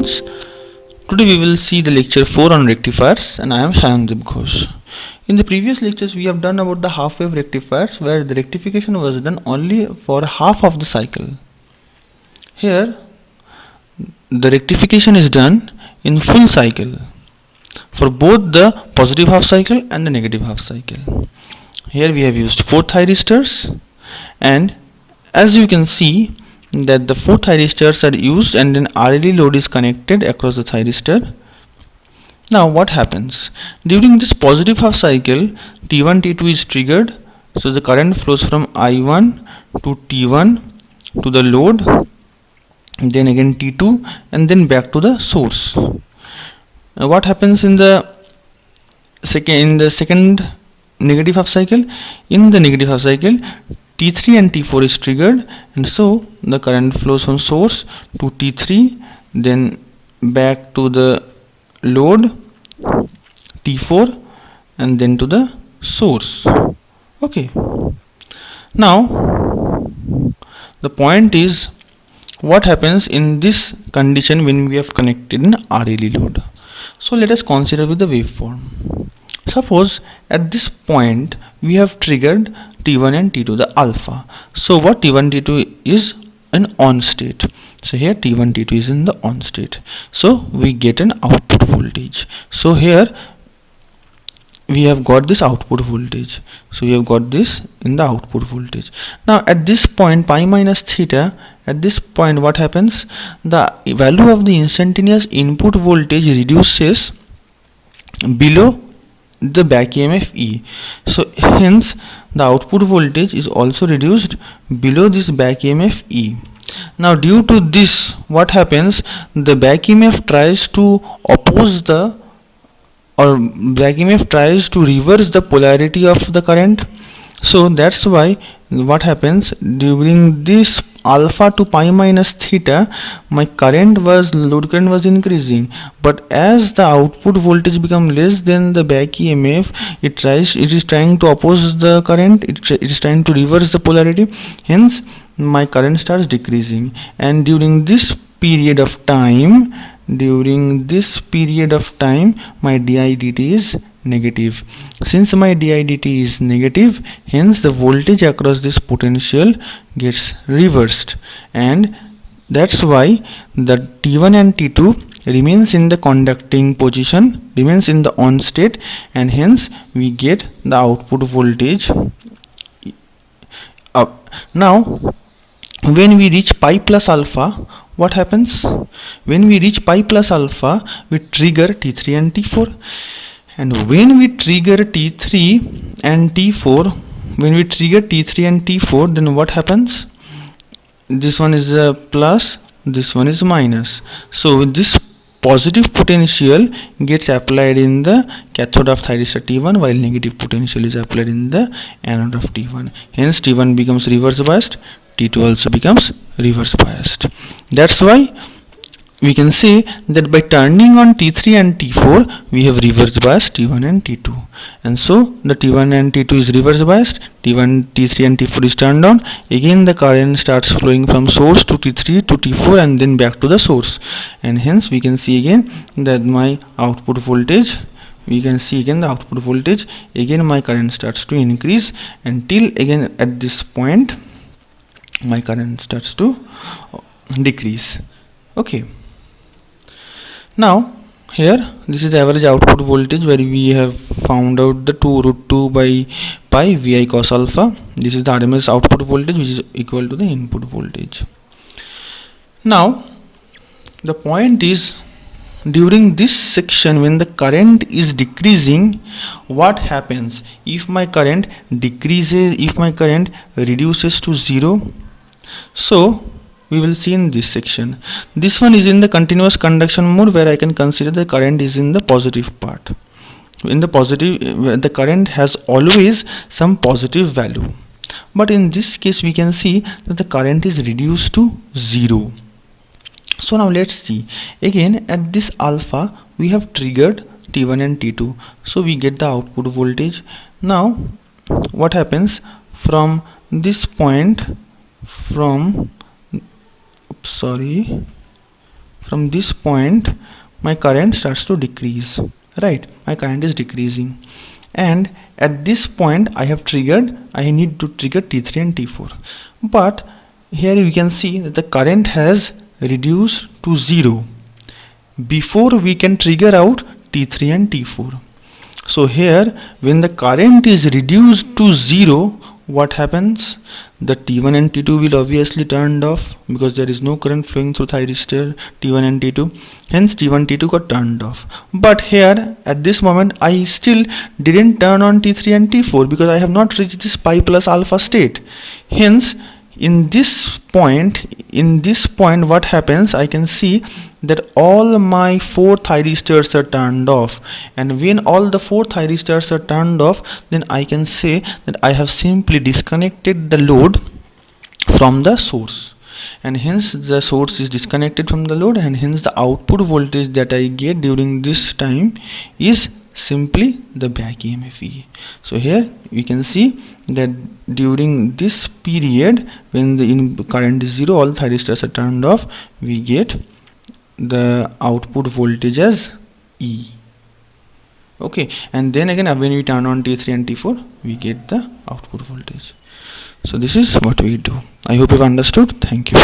students. Today we will see the lecture 4 on rectifiers, and I am Shayandeep Ghosh. In the previous lectures we have done about the half wave rectifiers, where the rectification was done only for half of the cycle. Here the rectification is done in full cycle for both the positive half cycle and the negative half cycle. Here we have used 4 thyristors, and as you can see that the 4 thyristors are used and then RLE load is connected across the thyristor. Now what happens? During this positive half cycle, T1 T2 is triggered, so the current flows from I1 to T1 to the load, then again T2, and then back to the source. Now what happens in the second negative half cycle? In the negative half cycle, T3 and T4 is triggered, and so the current flows from source to T3, then back to the load T4, and then to the source. Okay, now the point is, what happens in this condition when we have connected an RLE load? So let us consider with the waveform. Suppose at this point we have triggered T1 and T2, the alpha. So what T1 T2 is an on state. So here T1 T2 is in the on state. So we get an output voltage. So here we have got this output voltage. So we have got this in the output voltage. Now at this point, pi minus theta, at this point what happens? The value of the instantaneous input voltage reduces below the back EMF E. So hence the output voltage is also reduced below this back EMF E. Now due to this, what happens? The back EMF tries to oppose the, or back EMF tries to reverse the polarity of the current. So that's why what happens during this alpha to pi minus theta, my load current was increasing, but as the output voltage become less than the back EMF, it is trying to oppose the current, it is trying to reverse the polarity, hence my current starts decreasing. And during this period of time, my di dt is negative. Since my di dt is negative, hence the voltage across this potential gets reversed, and that's why the T1 and T2 remains in the conducting position, remains in the on state, and hence we get the output voltage up. Now when we reach pi plus alpha, what happens? When we reach pi plus alpha, we trigger T3 and T4, and when we trigger T3 and T4, then what happens? This one is a plus, this one is minus. So this positive potential gets applied in the cathode of thyristor T1, while negative potential is applied in the anode of T1. Hence T1 becomes reverse biased, T2 also becomes reverse biased. That's why we can say that by turning on T3 and T4, we have reverse biased T1 and T2, and so the T1 and T2 is reverse biased, T1, T3 and T4 is turned on. Again the current starts flowing from source to T3 to T4 and then back to the source, and hence we can see again that my output voltage, again my current starts to increase until again at this point my current starts to decrease. Okay, now here this is the average output voltage, where we have found out the 2 root 2 by pi Vi cos alpha. This is the RMS output voltage, which is equal to the input voltage. Now the point is, during this section when the current is decreasing, what happens? If my current reduces to 0, so we will see in this section. This one is in the continuous conduction mode, where I can consider the current is in the positive part. In the positive, the current has always some positive value, but in this case we can see that the current is reduced to 0. So now let's see, again at this alpha we have triggered T1 and T2, so we get the output voltage. Now what happens from this point, from from this point my current starts to decrease, right? My current is decreasing, and at this point I need to trigger T3 and T4, but here you can see that the current has reduced to 0 before we can trigger out T3 and T4. So here when the current is reduced to 0, what happens? The T1 and T2 will obviously turned off because there is no current flowing through thyristor T1 and T2, hence T1 T2 got turned off. But here at this moment I still didn't turn on T3 and T4 because I have not reached this pi plus alpha state. Hence in this point what happens, I can see that all my 4 thyristors are turned off, and when all the 4 thyristors are turned off, then I can say that I have simply disconnected the load from the source, and hence the source is disconnected from the load, and hence the output voltage that I get during this time is simply the back EMF VA. So here we can see that during this period when the current is 0, all thyristors are turned off, we get the output voltage as E. Okay, and then again when we turn on T3 and T4, we get the output voltage. So this is what we do. I hope you've understood. Thank you.